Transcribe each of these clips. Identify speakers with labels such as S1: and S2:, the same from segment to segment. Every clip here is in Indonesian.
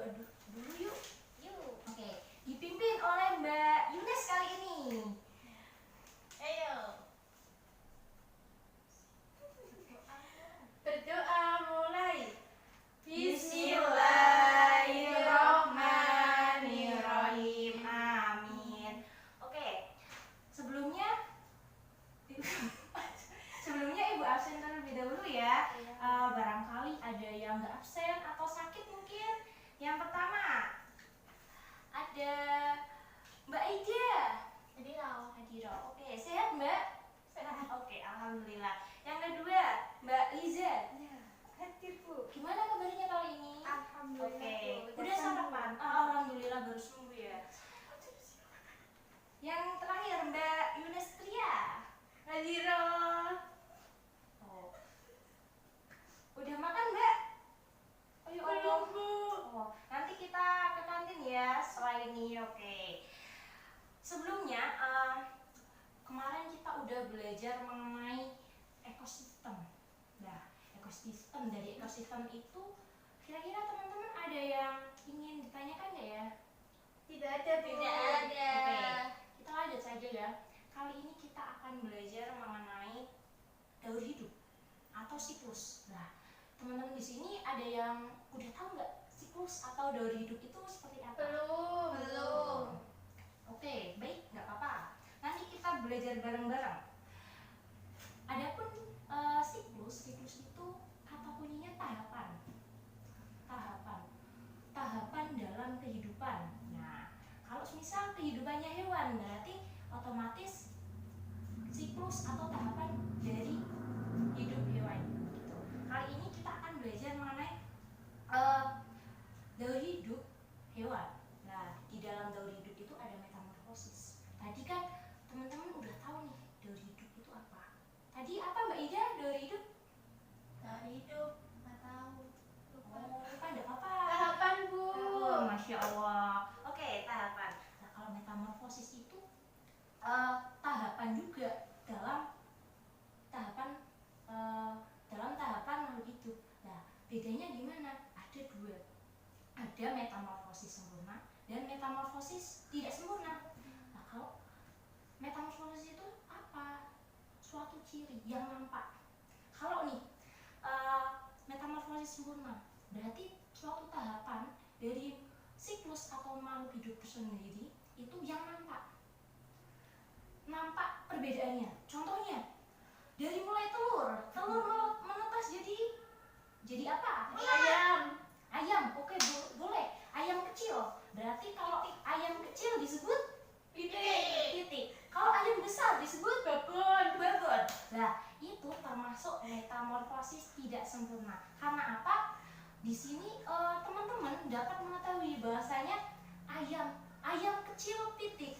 S1: adu dulu yuk. Yuk. Oke, dipimpin oleh Mbak Yunes kali ini.
S2: Ayo. Berdoa mulai.
S1: Bismillahirrohmanirrohim. Amin. Oke, sebelumnya Ibu absen terlebih dahulu ya. Barangkali ada yang nggak absen atau sakit mungkin. Yang pertama ada Mbak Aida. Hadiro. Oke, sehat Mbak? Sehat. Oke, alhamdulillah. Yang kedua Mbak Liza.
S2: Hadir Bu.
S1: Gimana kabarnya kali ini?
S2: Alhamdulillah.
S1: Oke,
S2: Bu.
S1: udah sarapan? Alhamdulillah baru sembuh ya. Yang terakhir Mbak Yunestria.
S2: Hadiro.
S1: Oh. Udah makan Mbak? Oh ya Allah.
S2: Belum Bu.
S1: Oh, nanti kita ke kantin ya setelah ini. Oke. Sebelumnya kemarin kita udah belajar mengenai ekosistem. Nah, dari ekosistem itu kira-kira teman-teman ada yang ingin ditanyakan nggak ya?
S2: Tidak ada Bu.
S1: Tidak ada. Oke, kita lanjut saja ya. Kali ini kita akan belajar mengenai daur hidup atau siklus. Nah, teman-teman di sini ada yang udah tahu nggak siklus atau daur hidup itu seperti apa?
S2: Belum.
S1: Oke, baik, nggak apa-apa. Nanti kita belajar bareng-bareng. Adapun siklus itu kata kuncinya tahapan dalam kehidupan. Nah, kalau misal kehidupannya hewan berarti otomatis siklus atau tahapan dari hidup hewan gitu. Kali ini kita akan belajar mengenai daur hidup hewan. Nah, di dalam daur hidup itu ada metamorfosis. Tadi kan teman-teman udah tahu nih daur hidup itu apa. Tadi apa Mbak Ida daur hidup?
S2: Daur hidup. Nggak tahu. Lupa.
S1: Oh, lupa enggak apa-apa.
S2: Tahapan Bu.
S1: Oh, Masya Allah. Oke, tahapan. Nah, kalau metamorfosis itu tahapan juga dalam tahapan makhluk hidup. Nah, bedanya gimana? Ada dua. Ada metamorfosis sempurna dan metamorfosis tidak sempurna. Nah, kalau metamorfosis itu apa? Suatu ciri yang nampak. Kalau nih metamorfosis sempurna berarti suatu tahapan dari siklus atau makhluk hidup tersendiri itu yang nampak perbedaannya. Contohnya dari mulai telur menetas jadi apa? Ayam. Oke, boleh. Ayam kecil. Berarti kalau ayam kecil disebut pitik. Kalau ayam besar disebut babon. Nah, itu termasuk metamorfosis tidak sempurna. Karena apa? Di sini teman-teman dapat mengetahui bahwasanya ayam kecil pitik,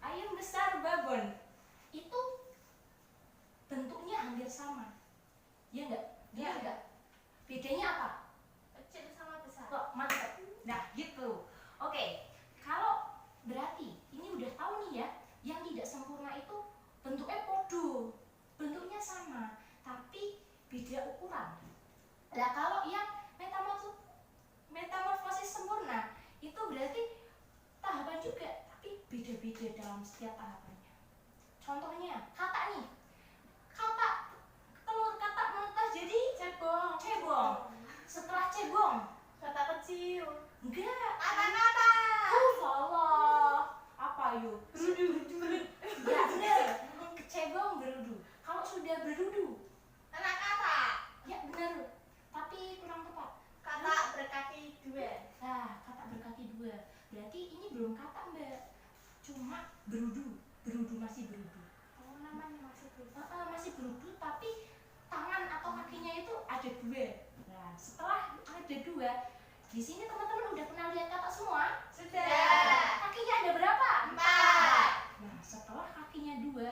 S1: ayam besar babon itu bentuknya hampir sama. Ya enggak?
S2: Iya.
S1: Enggak? Bedanya apa?
S2: Kecil sama besar.
S1: Kok mantap. Nah, gitu. Oke. Kalau berarti ini udah tahu nih ya, yang tidak sempurna itu bentuknya podo. Bentuknya sama, tapi beda ukuran. Nah, kalau yang metamorfosis sempurna itu berarti tahapan juga, tapi beda-beda dalam setiap tahapannya. Contohnya, kata nih. Telur katak menetas jadi cebong. Setelah cebong,
S2: Kata kecil.
S1: enggak.
S2: Kata.
S1: Salah. Apa yuk? Ya benar. Cebong berudu. Kalau sudah berudu,
S2: Anak kata.
S1: ya benar. Tapi kurang tepat.
S2: Kata berkaki 2.
S1: Nah, kata berkaki 2. Berarti ini belum kata Mbak. Cuma berudu. Berudu masih berudu.
S2: Oh, namanya masih Bu.
S1: Masih berudu tapi tangan atau kakinya itu ada 2. Nah, setelah ada 2, di sini teman-teman udah pernah lihat kata semua?
S2: Sudah.
S1: Kakinya ada berapa?
S2: 4.
S1: Nah, setelah kakinya 2,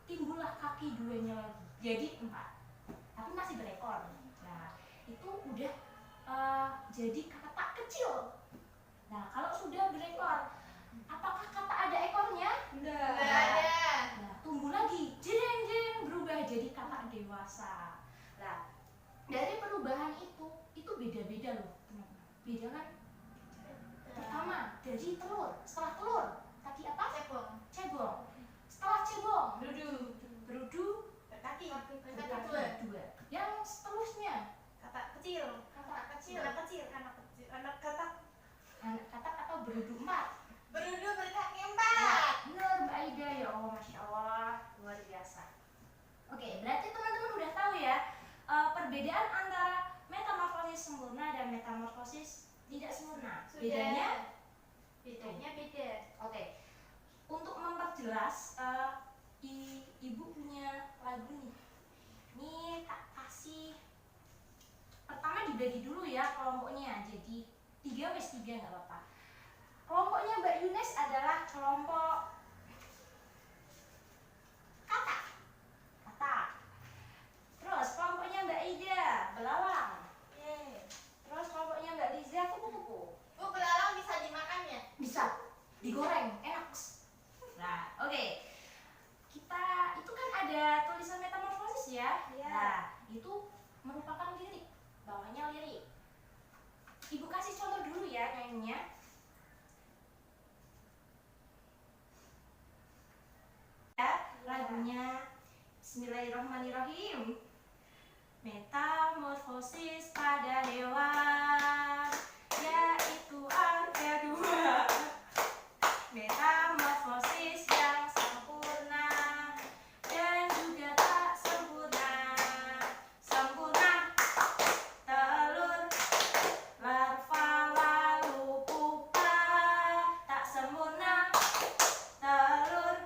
S1: timbullah kaki 2-nya lagi. Jadi 4. Tapi masih berekor. Nah, itu udah jadi kata kecil. Nah, kalau sudah berekor, apakah kata ada ekornya?
S2: Nggak ada.
S1: Nah, tumbuh lagi, jreng berubah jadi kata dewasa. Nah, dari perubahan itu beda-beda loh, teman-teman. Beda kan? jadi telur. Setelah telur tadi apa?
S2: Cebong.
S1: Cebong. Setelah cebong berudu
S2: Berkaki.
S1: berkaki
S2: Dua.
S1: dua. Yang seterusnya
S2: Kata kecil.
S1: kata kecil.
S2: Anak kecil. Anak kecil. Anak katak.
S1: Anak katak atau berudu empat.
S2: Berudu berkaki
S1: Nah,
S2: 4.
S1: benar Mbak Aida, ya Allah, masya Allah, luar biasa. Oke, berarti teman-teman udah tahu ya perbedaan antara metamorfosis sempurna dan metamorfosis tidak sempurna. Bedanya?
S2: Bedanya beda.
S1: Oke, untuk memperjelas, ibu punya lagu nih. Ini tak kasih. Pertama dibagi dulu ya kelompoknya. Jadi 3 nggak apa-apa. Kelompoknya Mbak Yunes adalah kelompok kata. Terus kelompoknya Mbak Ida belalang. Terus kelompoknya Mbak Liza kupu-kupu.
S2: Bu, belalang bisa dimakan ya?
S1: Bisa digoreng, enak. Nah, oke. Kita itu kan ada tulisan metamorfosis ya.
S2: Iya.
S1: Nah, itu merupakan lirik. Bawahnya lirik. Ibu kasih contoh dulu ya nyanyinya. Lagunya Bismillahirrahmanirrahim. Metamorfosis pada hewan, yaitu ada 2. Metamorfosis yang sempurna dan juga tak sempurna. Sempurna telur, larva lalu pupa. Tak sempurna telur,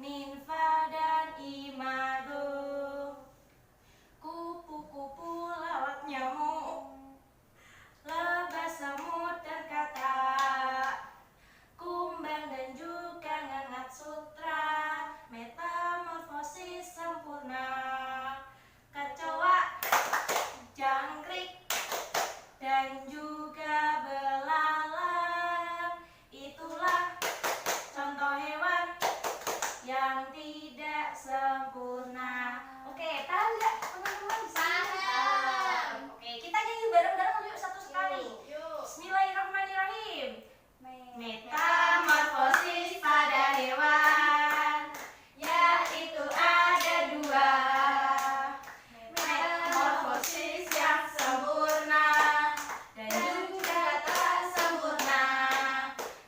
S1: nimfa dan imago. Kupu-kupu lalat nyamuk, lebah semut dan katak, kumbang dan juga ngangak sutra. Metamorfosis sempurna. Kecoa, jangkrik, dan juga belalang. Itulah contoh hewan yang tidak sempurna. Oke, tahu nggak teman-teman?
S2: Paham.
S1: Oke, kita nyanyi bareng-bareng yuk satu sekali.
S2: Yuk.
S1: Bismillahirrahmanirrahim. Metamorfosis pada hewan, yaitu ada 2. Metamorfosis yang sempurna dan juga tak sempurna.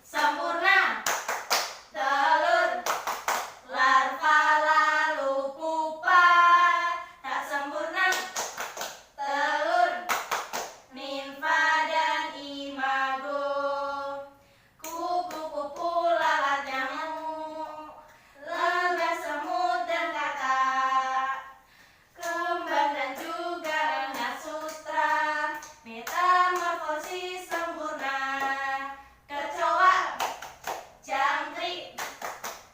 S1: Sempurna telur, larva lalu pupa. Tak sempurna telur, nimfa dan imago. Kupu-kupu lalat nyamuk, lebah semut dan katak, kembang dan juga ngangak sutra. Metamorfosis sempurna. Kecoa, jangkrik,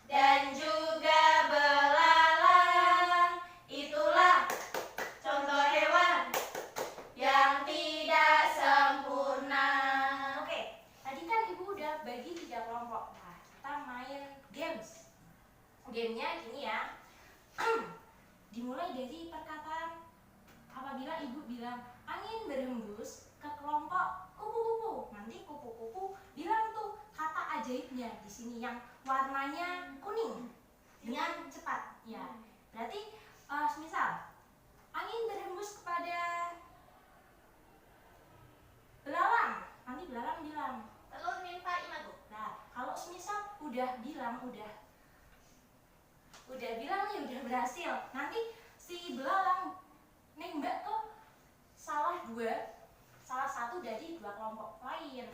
S1: dan juga belalang. Itulah contoh hewan yang tidak sempurna. Oke, tadi kan ibu udah bagi 3 kelompok. Nah, kita main games. Gamenya gini ya. Dimulai dari perkataan. Apabila ibu bilang angin berhembus ke kelompok kupu-kupu, nanti kupu-kupu bilang tuh kata ajaibnya di sini yang warnanya kuning dengan cepat. Ya, berarti misal angin berhembus kepada belalang, nanti belalang bilang.
S2: Telur, nimfa, imago.
S1: Nah, kalau semisal udah bilang, udah bilang nih, udah berhasil, nanti si belalang nembak ke salah satu dari 2 kelompok lain.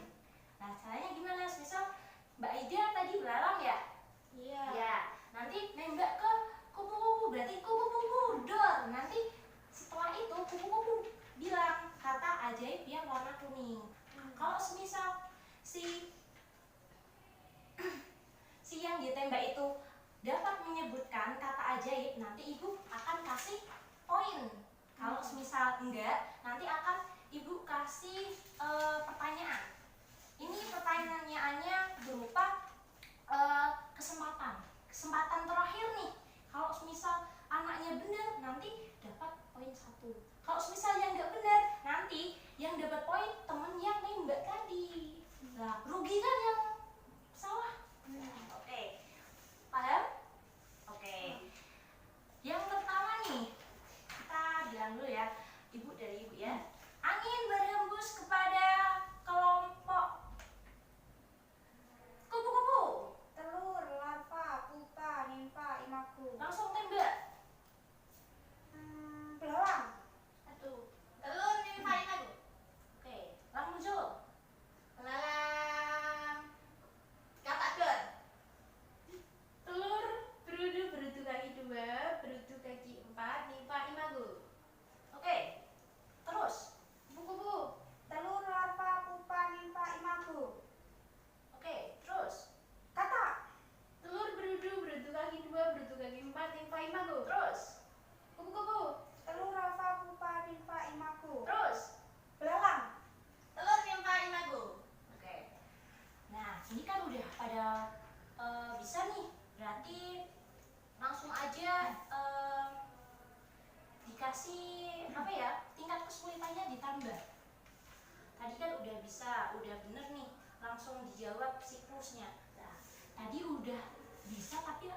S1: Nah, caranya gimana? Misal Mbak Ida tadi belalang ya?
S2: Iya.
S1: Ya, nanti nembak ke kupu-kupu, berarti kupu-kupu dor. Nanti setelah itu kupu-kupu bilang kata ajaib yang warna kuning. Kalau semisal si yang ditembak itu dapat menyebutkan kata ajaib, nanti ibu akan kasih poin. Kalau semisal enggak, nanti akan ibu kasih pertanyaan. Ini pertanyaannya berupa kesempatan terakhir nih. Kalau semisal anaknya benar, nanti dapat poin 1. Kalau semisal yang enggak benar, nanti yang dapat poin temen yang nembak tadi. Nah, rugi kan yang biasanya ditambah. Tadi kan udah bisa, udah bener nih, langsung dijawab siklusnya. Nah, tadi udah bisa tapi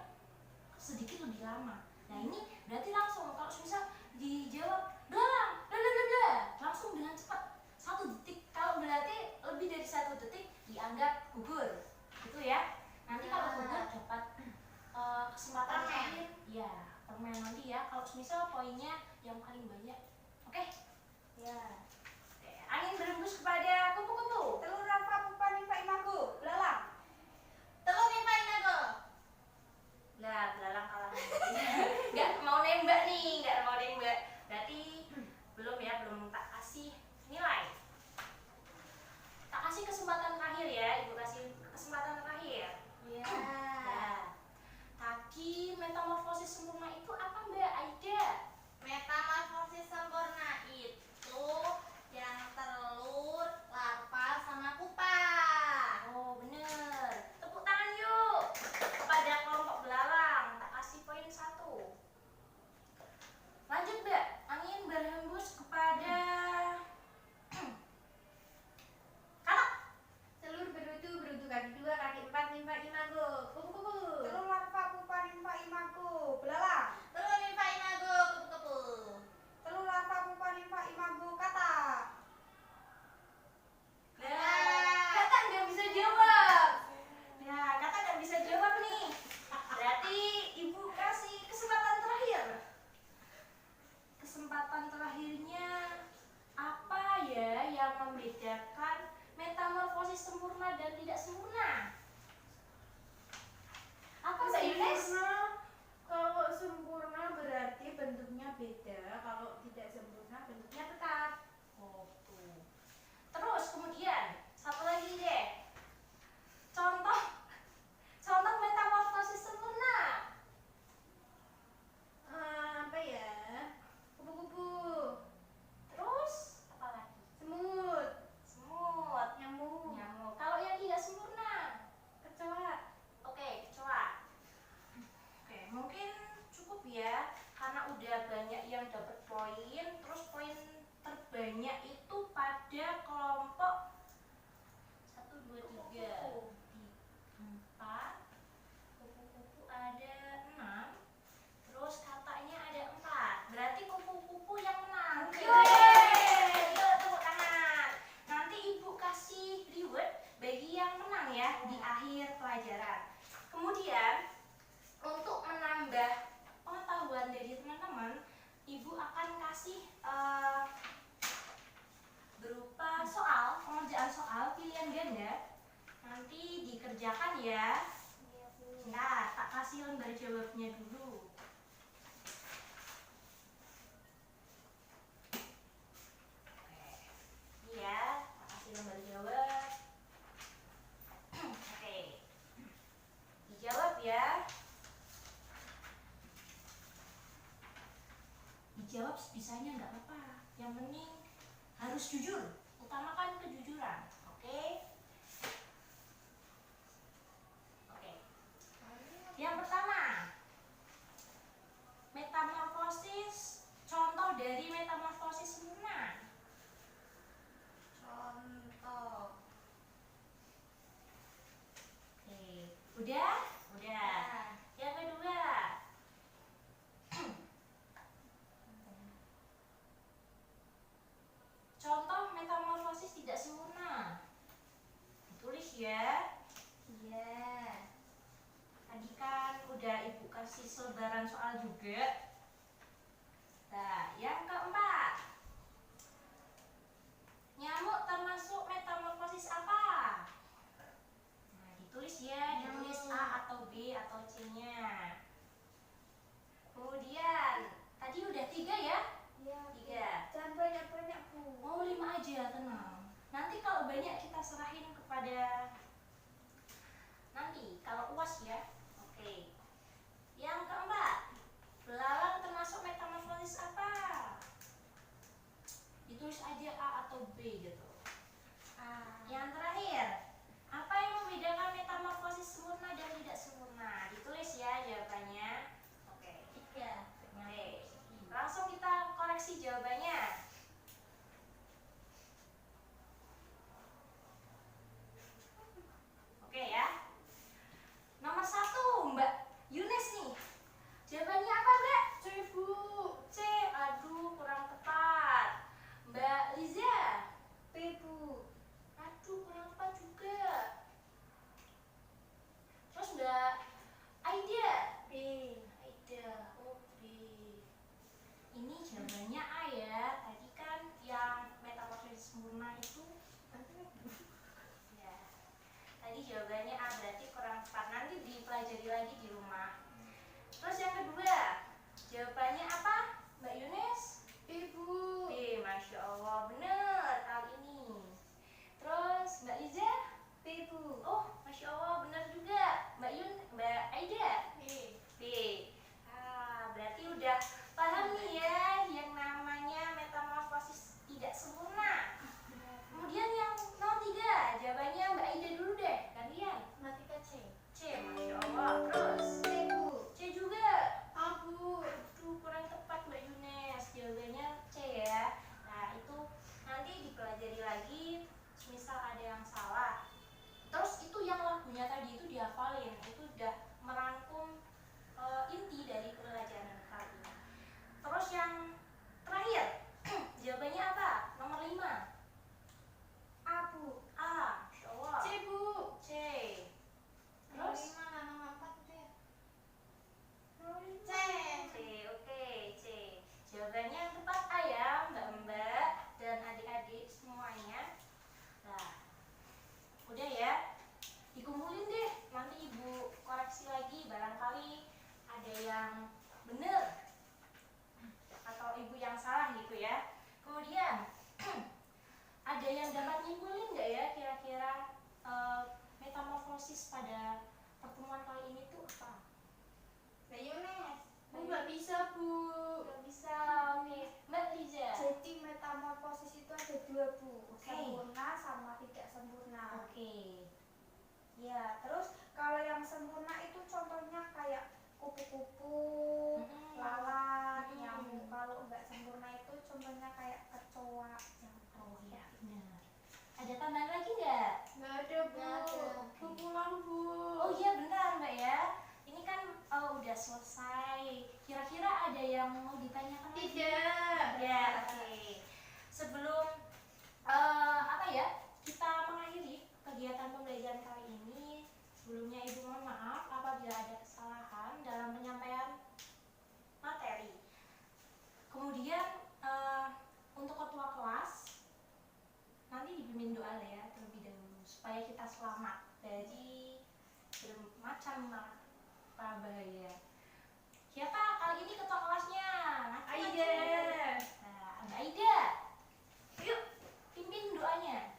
S1: sedikit lebih lama. Nah ini berarti langsung kalau misal dijawab belalang, langsung dengan cepat 1 detik. Kalau berarti lebih dari 1 detik dianggap gugur, gitu ya. Nanti kalau gugur dapat kesempatan terakhir, ya permen nanti ya. Kalau misal poinnya yang paling banyak, oke? Ya. Oke. Angin berembus kepada kupu-kupu.
S2: Telur rafa pupa nimpa imago. Belalang. Telur nimpa imago.
S1: Lah, belalang kalah. Nggak mau nembak nih, nggak mau nembak. Berarti belum ya, belum tak kasih nilai. Tak kasih kesempatan terakhir ya, Ibu kasih kesempatan terakhir.
S2: Iya.
S1: Nah, tadi metamorfosis sempurna itu apa Mbak Aida?
S2: Metamorfosis sempurna itu yang telur, larva, sama pupa.
S1: Oh bener. Tepuk tangan yuk kepada kelompok belalang. Tak kasih poin 1. Lanjut Mbak. Angin berhembus kepada katak.
S2: Telur berutu kaki 2, kaki 4 nimpa imago. Kupu-kupu.
S3: Telur larva pupa nimpa imago. Belalang.
S2: Telur nimpa imago. Kupu-kupu.
S3: Telur larva pupa nimpa imago. Katak.
S1: Nah, kakak nggak bisa jawab. Nah, kakak nggak bisa jawab nih. Berarti ibu kasih kesempatan terakhir. Kesempatan terakhirnya apa ya yang membedakan metamorfosis sempurna dan tidak sempurna? Apa Mbak Yunes?
S3: Kalau sempurna berarti bentuknya beda. Kalau tidak sempurna bentuknya tetap.
S1: Oh, tuh. Terus kemudian satu lagi deh. Contoh metamorfosis sempurna.
S3: Apa ya? Kupu-kupu.
S1: Terus apa lagi?
S3: Semut.
S1: Semut, nyamuk. Kalau yang tidak sempurna,
S3: Kecoa.
S1: oke, kecoa. Oke, mungkin cukup ya, karena udah banyak yang dapat poin. Terus poin terbanyak itu pada kelompok 1, 2, 3, 4. Kupu-kupu ada 6. Terus katanya ada 4. Berarti kupu-kupu yang menang. Yeay! Yuk tepuk tangan. Nanti ibu kasih reward bagi yang menang ya di akhir pelajaran. Kemudian untuk menambah pengetahuan dari teman-teman, ibu akan kasih berupa soal, pengerjaan soal pilihan ganda. Nanti dikerjakan ya. Nah, tak kasih lembar jawabnya dulu. Oke. Iya, tak kasih lembar jawab. Oke. Dijawab ya. Dijawab sebisanya nggak apa-apa. Yang penting harus jujur. Utamakan kejujuran. Oke. Oke. Yang pertama, metamorfosis. Contoh dari metamorfosis sempurna.
S2: Contoh.
S1: Oke. Udah? Udah. Yang kedua. Contoh metamorfosis tidak sempurna. Ditulis ya.
S2: Iya.
S1: Tadi kan udah ibu kasih selebaran soal juga. Nah, yang keempat. Nyamuk termasuk metamorfosis apa? Nah, ditulis ya, ditulis A atau B atau C-nya. Kemudian, tadi udah 3 ya?
S3: Iya.
S1: 3.
S3: Jangan banyak-banyak, Bu.
S1: Mau 5 aja, tenang. Nanti kalau banyak kita serahin kepada nanti kalau UAS ya. Oke. Yang keempat, belalang termasuk metamorfosis apa? Ditulis aja A atau B gitu. Yang terakhir, apa yang membedakan metamorfosis sempurna dan tidak sempurna? Ditulis ya jawabannya. Oke.
S2: 3.
S1: Oke. Langsung kita koreksi jawabannya.
S3: ada dua Bu,
S1: Oke.
S3: sempurna sama tidak sempurna.
S1: Oke.
S3: Ya, terus kalau yang sempurna itu contohnya kayak kupu-kupu,
S1: Mm-mm.
S3: lalat,
S1: Mm-mm.
S3: nyamuk. Kalau nggak sempurna itu contohnya kayak kecoa, jamur.
S1: Oh ya, benar. Ada tambahan lagi nggak?
S2: Nggak ada Bu.
S3: Nggak ada.
S2: Bu pulang Bu.
S1: Oh iya bentar Mbak ya. Ini kan udah selesai. Kira-kira ada yang mau ditanyakan lagi?
S2: Tidak.
S1: Ya, oke. Sebelum apa ya? Kita mengakhiri kegiatan pembelajaran kali ini. Sebelumnya Ibu mohon maaf apabila ada kesalahan dalam penyampaian materi. Kemudian untuk ketua kelas nanti dipimpin doa ya terlebih dahulu supaya kita selamat dari bermacam bahaya. Siapa kali ini ketua kelasnya?
S2: Aida.
S1: Nah, Mbak Aida. Yuk, pimpin doanya.